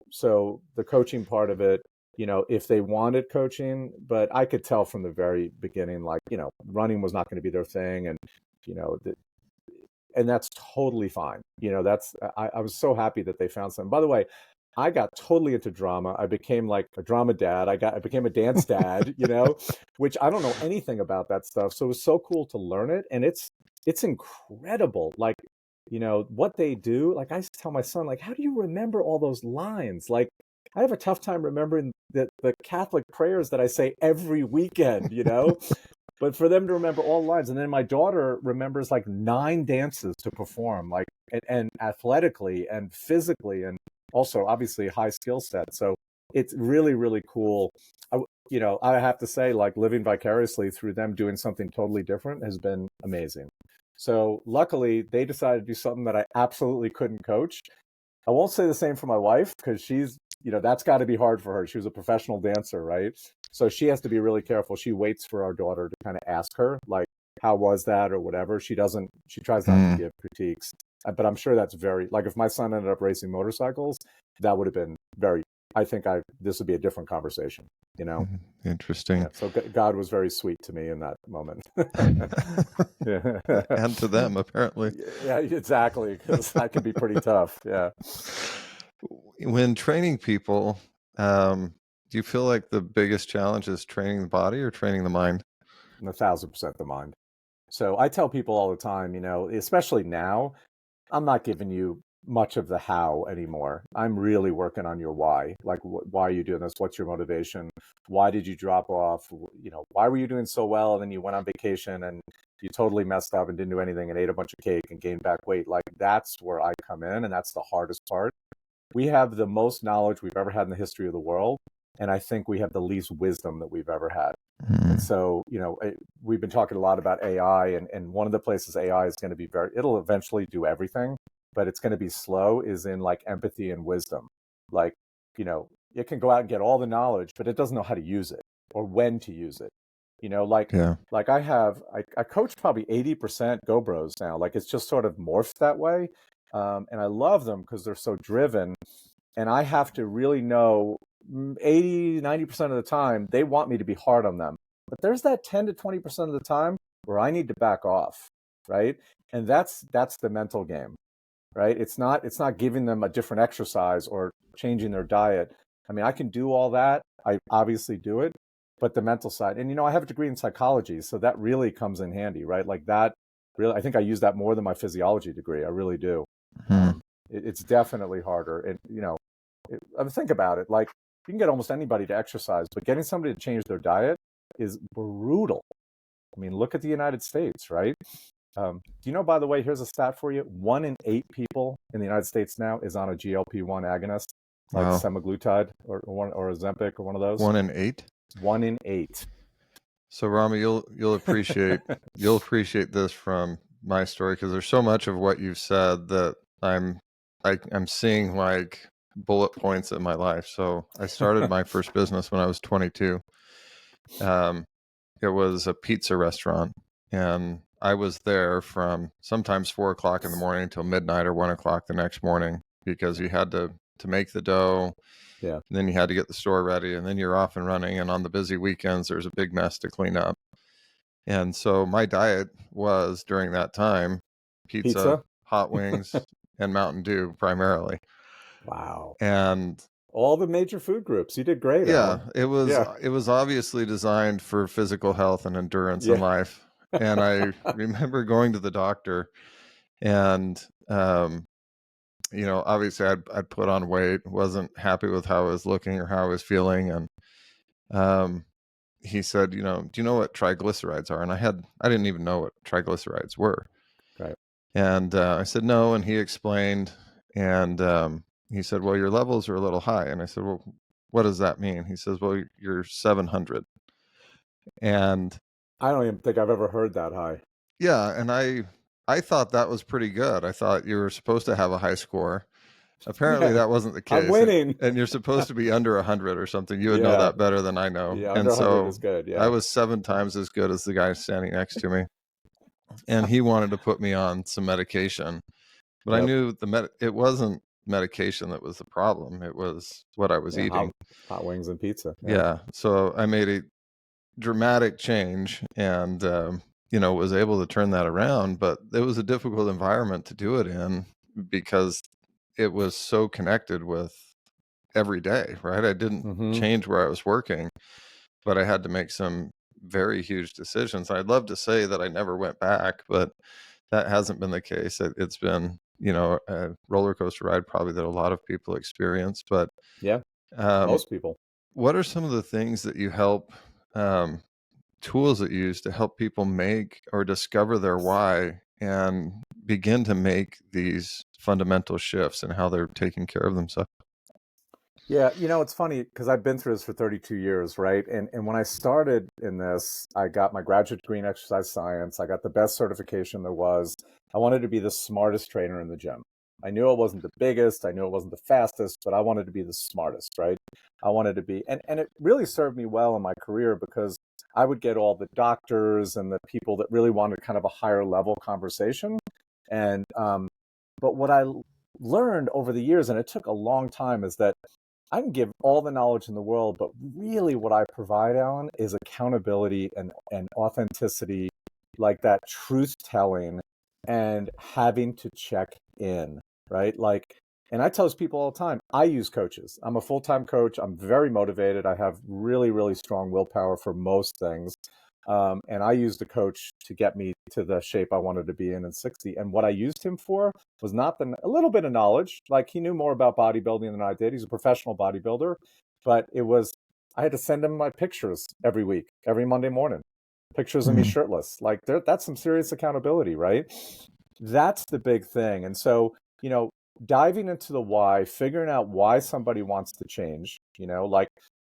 the coaching part of it, if they wanted coaching, but I could tell from the very beginning, like, running was not going to be their thing. And, you know, the, and that's totally fine. I was so happy that they found something. By the way, I got totally into drama. I became like a drama dad. I became a dance dad, which I don't know anything about that stuff. So it was so cool to learn it. And it's incredible. Like, what they do. Like, I used to tell my son, like, how do you remember all those lines? Like, I have a tough time remembering the Catholic prayers that I say every weekend, but for them to remember all lines. And then my daughter remembers like 9 dances to perform, like, and athletically and physically, and also obviously high skill set. So it's really, really cool. I have to say, like, living vicariously through them doing something totally different has been amazing. So luckily they decided to do something that I absolutely couldn't coach. I won't say the same for my wife, because she's, that's got to be hard for her. She was a professional dancer, right? So she has to be really careful. She waits for our daughter to kind of ask her, like, how was that or whatever. She tries not to give critiques. But I'm sure that's very, like, if my son ended up racing motorcycles, that would have been very, this would be a different conversation, Interesting. Yeah, so God was very sweet to me in that moment. Yeah. And to them, apparently. Yeah, exactly, because that can be pretty tough. Yeah. When training people, do you feel like the biggest challenge is training the body or training the mind? 1,000% the mind. So I tell people all the time, especially now, I'm not giving you much of the how anymore. I'm really working on your why. Like, why are you doing this? What's your motivation? Why did you drop off? Why were you doing so well? And then you went on vacation and you totally messed up and didn't do anything and ate a bunch of cake and gained back weight. Like, that's where I come in. And that's the hardest part. We have the most knowledge we've ever had in the history of the world. And I think we have the least wisdom that we've ever had. And so, we've been talking a lot about AI, and one of the places AI is going to be it'll eventually do everything, but it's going to be slow, is in like empathy and wisdom. Like, it can go out and get all the knowledge, but it doesn't know how to use it or when to use it. Like I coach probably 80% Go Bros now. Like, it's just sort of morphed that way. And I love them because they're so driven. And I have to really know 80, 90% of the time, they want me to be hard on them. But there's that 10 to 20% of the time where I need to back off, right? And that's the mental game, right? It's not giving them a different exercise or changing their diet. I mean, I can do all that. I obviously do it, but the mental side, and I have a degree in psychology, so that really comes in handy, right? Like, that really, I think I use that more than my physiology degree. I really do. It's definitely harder. And, think about it. Like, you can get almost anybody to exercise, but getting somebody to change their diet is brutal. I mean, look at the United States, right? Do you know, by the way, here's a stat for you. 1 in 8 people in the United States now is on a GLP-1 agonist, like semaglutide or Ozempic or one of those. 1 in 8? 1 in 8. So Rami, you'll appreciate this from my story, because there's so much of what you've said that I'm seeing like bullet points in my life. So I started my first business when I was 22. It was a pizza restaurant, and I was there from sometimes 4 o'clock in the morning till midnight or 1 o'clock the next morning, because you had to make the dough. Yeah. And then you had to get the store ready, and then you're off and running. And on the busy weekends, there's a big mess to clean up. And so my diet was, during that time, pizza? Hot wings, and Mountain Dew primarily. Wow. And all the major food groups. You did great. Yeah, Alan. It was obviously designed for physical health and endurance in life. And I remember going to the doctor, and obviously I'd put on weight, wasn't happy with how I was looking or how I was feeling. And he said, do you know what triglycerides are? And I didn't even know what triglycerides were. Right. And I said, no. And he explained, and he said, well, your levels are a little high. And I said, well, what does that mean? He says, well, you're 700. And I don't even think I've ever heard that high. Yeah. And I thought that was pretty good. I thought you were supposed to have a high score. Apparently that wasn't the case. I'm winning. And you're supposed to be under 100 or something. You would know that better than I know. Yeah, and under 100 so is good. Yeah. I was 7 times as good as the guy standing next to me. And he wanted to put me on some medication. But I knew it wasn't medication that was the problem. It was what I was Yeah, eating. hot wings and pizza. Yeah. So I made a dramatic change and, was able to turn that around. But it was a difficult environment to do it in because it was so connected with every day, right? I didn't Mm-hmm. change where I was working, but I had to make some very huge decisions. I'd love to say that I never went back, but that hasn't been the case. It's been, a roller coaster ride probably that a lot of people experience. But Yeah, um, most people. what are some of the things that you help, um, tools that you use to help people make or discover their why and begin to make these fundamental shifts in how they're taking care of themselves? Yeah, it's funny because I've been through this for 32 years, right? And when I started in this, I got my graduate degree in exercise science. I got the best certification there was. I wanted to be the smartest trainer in the gym. I knew I wasn't the biggest, I knew it wasn't the fastest, but I wanted to be the smartest, right? I wanted to be, and it really served me well in my career because I would get all the doctors and the people that really wanted kind of a higher level conversation. And but what I learned over the years, and it took a long time, is that I can give all the knowledge in the world, but really what I provide, Alan, is accountability and authenticity, like that truth telling and having to check in, right? Like, and I tell people all the time, I use coaches. I'm a full-time coach. I'm very motivated. I have really, really strong willpower for most things. And I used a coach to get me to the shape I wanted to be in 60. And what I used him for was not a little bit of knowledge. Like he knew more about bodybuilding than I did. He's a professional bodybuilder, but I had to send him my pictures every week, every Monday morning, pictures of me Mhm. shirtless. Like that's some serious accountability, right? That's the big thing. And so, diving into the why, figuring out why somebody wants to change, like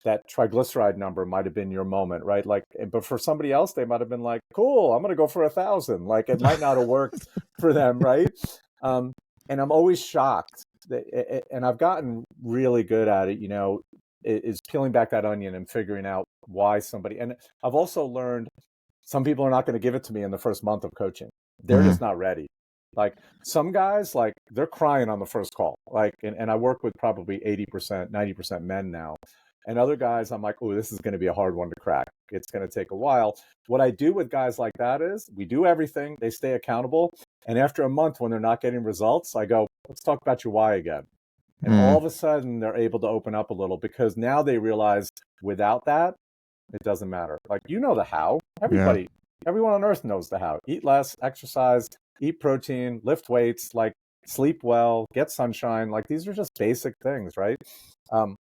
that triglyceride number might have been your moment, right? Like, but for somebody else, they might have been like, cool, I'm going to go for 1,000. Like it might not have worked for them, right? Um, and I'm always shocked and I've gotten really good at it, is peeling back that onion and figuring out why somebody, and I've also learned some people are not going to give it to me in the first month of coaching. They're just Mhm. not ready. Like some guys, like they're crying on the first call. Like, and I work with probably 80%, 90% men now. And other guys, I'm like, oh, this is going to be a hard one to crack. It's going to take a while. What I do with guys like that is we do everything. They stay accountable. And after a month, when they're not getting results, I go, let's talk about your why again. And all Mhm. of a sudden, they're able to open up a little because now they realize without that, it doesn't matter. Like, the how. Yeah. Everyone on earth knows the how. Eat less, exercise, eat protein, lift weights, like sleep well, get sunshine. Like these are just basic things, right? Um,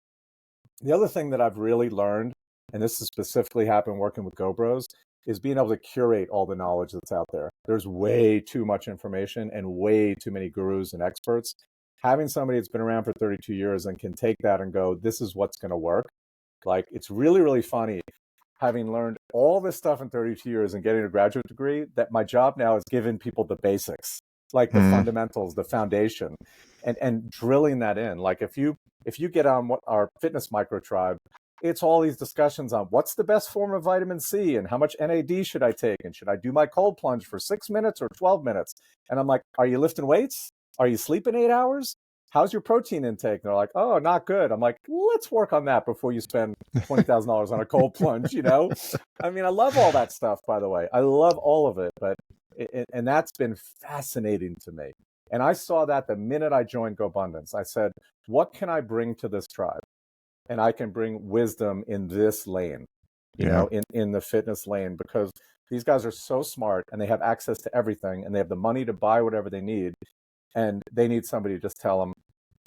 the other thing that I've really learned, and this has specifically happened working with GoBros, is being able to curate all the knowledge that's out there. There's way too much information and way too many gurus and experts. Having somebody that's been around for 32 years and can take that and go, this is what's going to work. Like, it's really, really funny having learned all this stuff in 32 years and getting a graduate degree that my job now is giving people the basics, like the Mhm. fundamentals, the foundation, and drilling that in. Like if you get on what our fitness micro tribe, it's all these discussions on what's the best form of vitamin C and how much NAD should I take and should I do my cold plunge for 6 minutes or 12 minutes? And I'm like, are you lifting weights? Are you sleeping 8 hours? How's your protein intake? And they're like, oh, not good. I'm like, let's work on that before you spend $20,000 on a cold plunge, I mean, I love all that stuff, by the way. I love all of it, but and that's been fascinating to me. And I saw that the minute I joined GoBundance. I said, what can I bring to this tribe? And I can bring wisdom in this lane, Yeah. in the fitness lane, because these guys are so smart and they have access to everything and they have the money to buy whatever they need. And they need somebody to just tell them,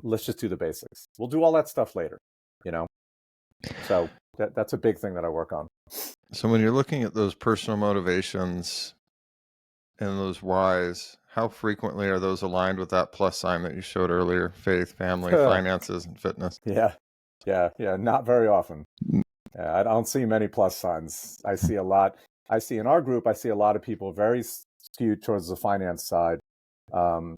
let's just do the basics. We'll do all that stuff later, you know? So that's a big thing that I work on. So when you're looking at those personal motivations and those whys, how frequently are those aligned with that plus sign that you showed earlier? Faith, family, finances, and fitness. Yeah. Yeah. Not very often. Mm. Yeah, I don't see many plus signs. I see a lot. I see in our group, I see a lot of people very skewed towards the finance side. And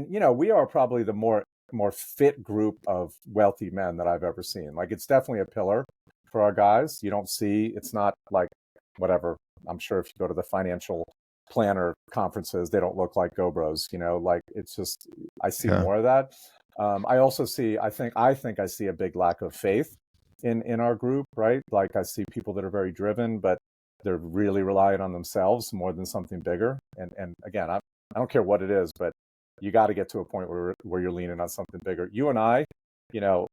we are probably the more fit group of wealthy men that I've ever seen. Like it's definitely a pillar for our guys. You don't see, it's not like whatever. I'm sure if you go to the financial planner conferences, they don't look like GoBros, like it's just, I see Yeah. more of that. I also see, I think I see a big lack of faith in our group, right? Like I see people that are very driven, but they're really reliant on themselves more than something bigger. And again, I don't care what it is, but you got to get to a point where you're leaning on something bigger. You and I, you know,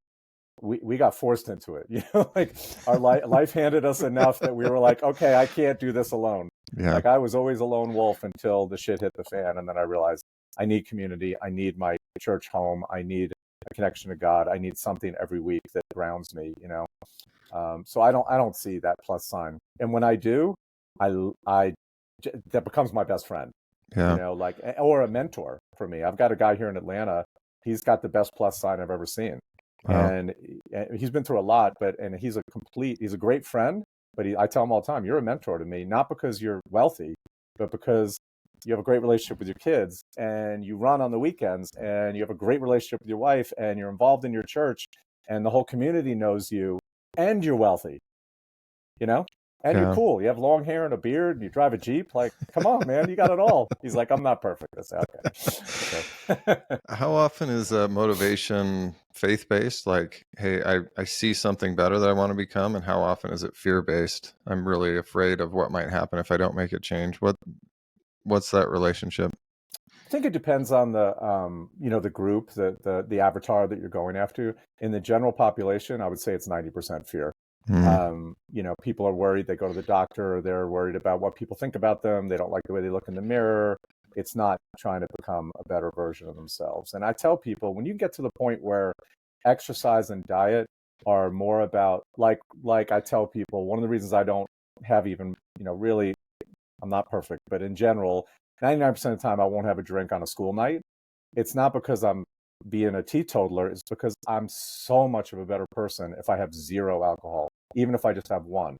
we got forced into it. Like our life handed us enough that we were like, okay, I can't do this alone. Yeah. Like I was always a lone wolf until the shit hit the fan, and then I realized I need community. I need my church home. I need a connection to God. I need something every week that grounds me. So I don't see that plus sign. And when I do, I that becomes my best friend. Yeah. Like, or a mentor for me. I've got a guy here in Atlanta. He's got the best plus sign I've ever seen. Wow. And he's been through a lot, and he's a great friend, but I tell him all the time, you're a mentor to me, not because you're wealthy, but because you have a great relationship with your kids and you run on the weekends and you have a great relationship with your wife and you're involved in your church and the whole community knows you and you're wealthy, and you're Yeah. cool. You have long hair and a beard and you drive a Jeep. Like, come on, man, you got it all. He's like, I'm not perfect. I say, okay. How often is motivation faith-based? Like, hey, I see something better that I want to become, and how often is it fear-based? I'm really afraid of what might happen if I don't make a change. What's that relationship? I think it depends on the group, the avatar that you're going after. In the general population, I would say it's 90% fear. Mm. People are worried. They go to the doctor. They're worried about what people think about them. They don't like the way they look in the mirror. It's not trying to become a better version of themselves. And I tell people, when you get to the point where exercise and diet are more about, like I tell people, one of the reasons I don't have even, really, I'm not perfect, but in general, 99% of the time I won't have a drink on a school night. It's not because I'm being a teetotaler, it's because I'm so much of a better person if I have zero alcohol, even if I just have one.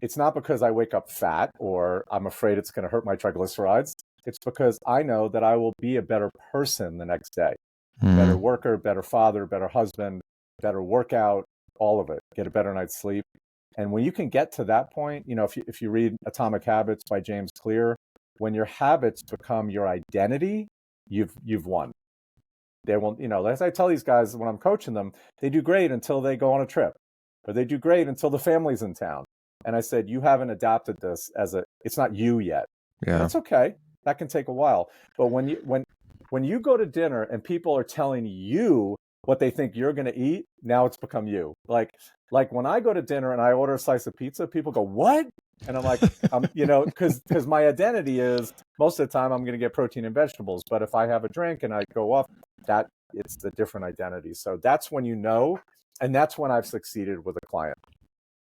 It's not because I wake up fat or I'm afraid it's going to hurt my triglycerides. It's because I know that I will be a better person the next day. Better worker, better father, better husband, better workout, all of it. Get a better night's sleep. And when you can get to that point, if you read Atomic Habits by James Clear, when your habits become your identity, you've won. They won't, as I tell these guys when I'm coaching them, they do great until they go on a trip, or they do great until the family's in town. And I said, you haven't adopted this it's not you yet. Yeah. That's okay. That can take a while. But when you go to dinner and people are telling you what they think you're going to eat, now it's become you. Like when I go to dinner and I order a slice of pizza, people go, what? And I'm like, because my identity is most of the time I'm going to get protein and vegetables. But if I have a drink and I go off, that it's the different identity. So that's when and that's when I've succeeded with a client.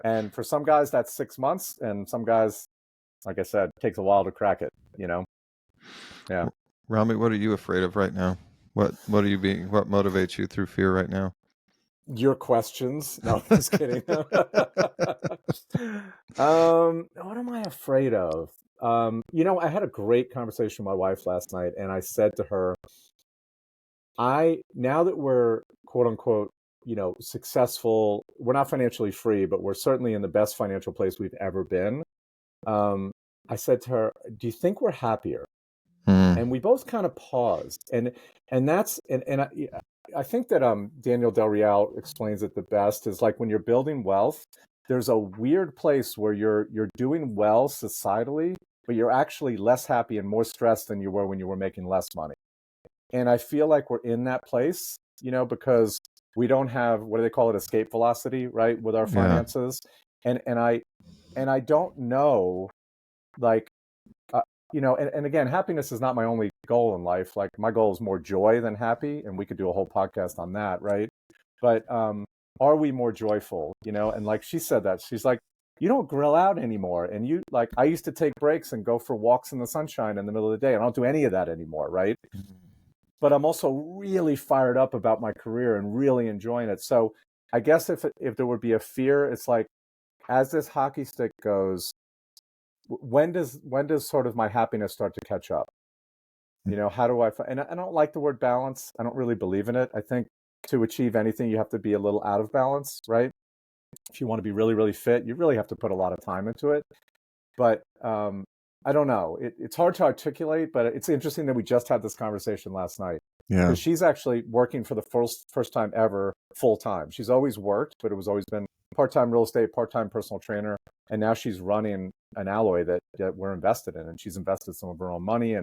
And for some guys, that's 6 months. And some guys, like I said, takes a while to crack it, Yeah. Rami, what are you afraid of right now? What motivates you through fear right now? Your questions. No, I'm just kidding. What am I afraid of? I had a great conversation with my wife last night, and I said to her, now that we're quote unquote, successful, we're not financially free, but we're certainly in the best financial place we've ever been. I said to her, do you think we're happier? And we both kind of paused, and I think that Daniel Del Real explains it the best. Is like when you're building wealth, there's a weird place where you're doing well societally, but you're actually less happy and more stressed than you were when you were making less money. And I feel like we're in that place, because we don't have, what do they call it, escape velocity, right, with our finances. And I don't know, like. And again, happiness is not my only goal in life. Like my goal is more joy than happy, and we could do a whole podcast on that, right? But are we more joyful? And like she said that, she's like, you don't grill out anymore, and I used to take breaks and go for walks in the sunshine in the middle of the day. I don't do any of that anymore, right? But I'm also really fired up about my career and really enjoying it. So I guess if there would be a fear, it's like, as this hockey stick goes, when does sort of my happiness start to catch up? How do and I don't like the word balance. I don't really believe in it. I think to achieve anything, you have to be a little out of balance, right? If you want to be really, really fit, you really have to put a lot of time into it. But I don't know. It's hard to articulate, but it's interesting that we just had this conversation last night. Yeah. because she's actually working for the first time ever full time. She's always worked, but it was always been part-time real estate, part-time personal trainer, and now she's running an alloy that we're invested in, and she's invested some of her own money,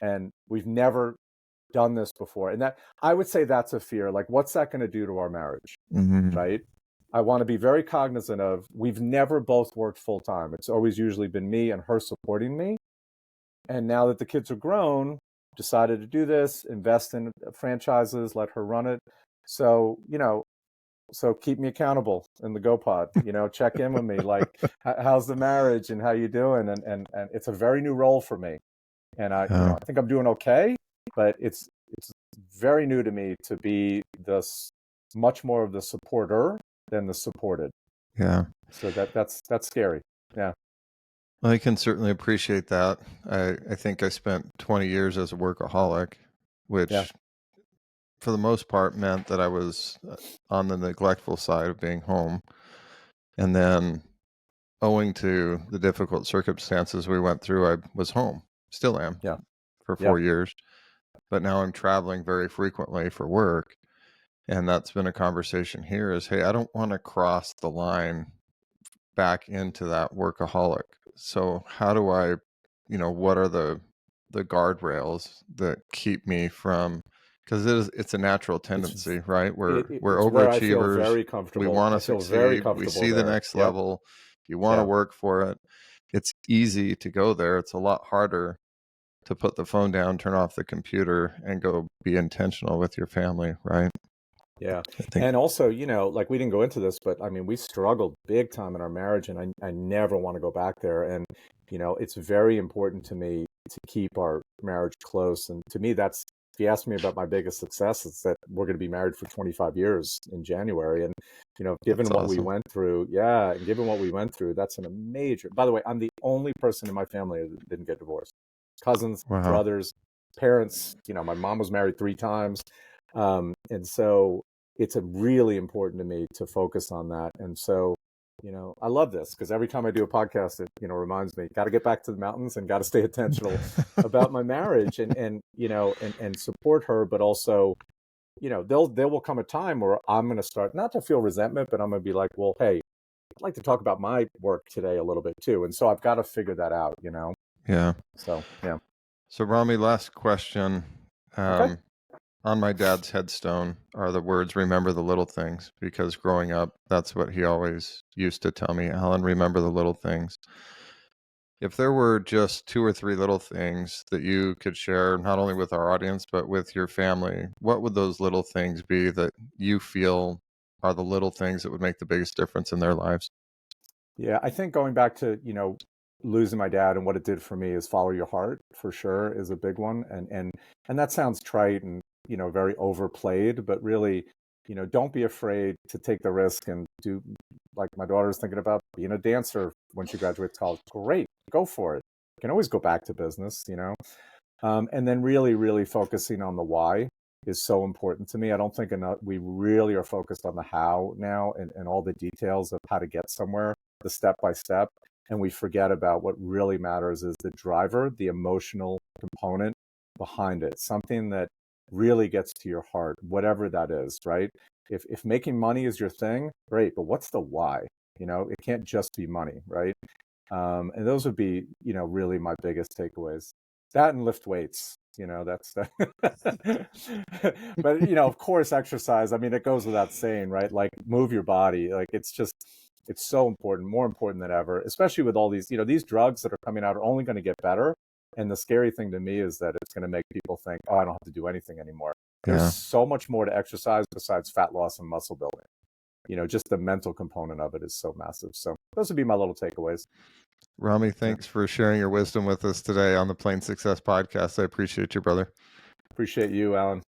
and we've never done this before. And that, I would say, that's a fear. Like, what's that going to do to our marriage? Mm-hmm. Right? I want to be very cognizant of, we've never both worked full time. It's always usually been me and her supporting me. And now that the kids are grown, decided to do this, invest in franchises, let her run it. So, so keep me accountable in the GoPod, check in with me, like, how's the marriage and how you doing? And it's a very new role for me. And I think I'm doing okay, but it's very new to me to be this much more of the supporter than the supported. Yeah. So that's scary. Yeah. I can certainly appreciate that. I think I spent 20 years as a workaholic, which Yeah. for the most part meant that I was on the neglectful side of being home. And then, owing to the difficult circumstances we went through, I was home, still am, Yeah. for Yeah. 4 years. But now I'm traveling very frequently for work. And that's been a conversation here is, hey, I don't want to cross the line back into that workaholic. So how do I, what are the guardrails that keep me from, because it's a natural tendency, right? We're It's where I feel overachievers. very We comfortable. want I to feel very succeed. We comfortable see the there. next Yep. level. You want to Yeah. work for it. It's easy to go there. It's a lot harder to put the phone down, turn off the computer, and go be intentional with your family, right? Yeah. I think. And also, like, we didn't go into this, but I mean, we struggled big time in our marriage, and I never want to go back there. And, it's very important to me to keep our marriage close. And to me, that's, if you ask me about my biggest success, it's that we're going to be married for 25 years in January. And, given That's what we awesome. went through, and given what we went through, that's a major, by the way, I'm the only person in my family that didn't get divorced. Cousins, Wow. brothers, parents, my mom was married 3 times. And so it's really important to me to focus on that. And so, I love this because every time I do a podcast, it, reminds me, got to get back to the mountains and got to stay intentional about my marriage and support her. But also, there will come a time where I'm going to start not to feel resentment, but I'm going to be like, well, hey, I'd like to talk about my work today a little bit too. And so I've got to figure that out, Yeah. So, yeah. So, Rami, last question. Okay. On my dad's headstone are the words, remember the little things, because growing up, that's what he always used to tell me, Alan, remember the little things. If there were just 2 or 3 little things that you could share, not only with our audience, but with your family, what would those little things be that you feel are the little things that would make the biggest difference in their lives? Yeah, I think going back to, losing my dad and what it did for me is follow your heart for sure is a big one. And that sounds trite and, very overplayed, but really, don't be afraid to take the risk and do, like, my daughter's thinking about being a dancer when she graduates college. Great, go for it. You can always go back to business, and then really, really focusing on the why is so important to me. I don't think enough, we really are focused on the how now and all the details of how to get somewhere, the step by step. And we forget about what really matters is the driver, the emotional component behind it, something that really gets to your heart, whatever that is, right? If making money is your thing, great, but what's the why? It can't just be money, right? And those would be, really my biggest takeaways. That and lift weights, that's but of course, exercise. I mean, it goes without saying, right? Like, move your body. Like, it's so important, more important than ever, especially with all these, these drugs that are coming out are only going to get better. And the scary thing to me is that it's going to make people think, oh, I don't have to do anything anymore. There's so much more to exercise besides fat loss and muscle building. Just the mental component of it is so massive. So those would be my little takeaways. Rami, thanks for sharing your wisdom with us today on the Plain Success podcast. I appreciate you, brother. Appreciate you, Alan.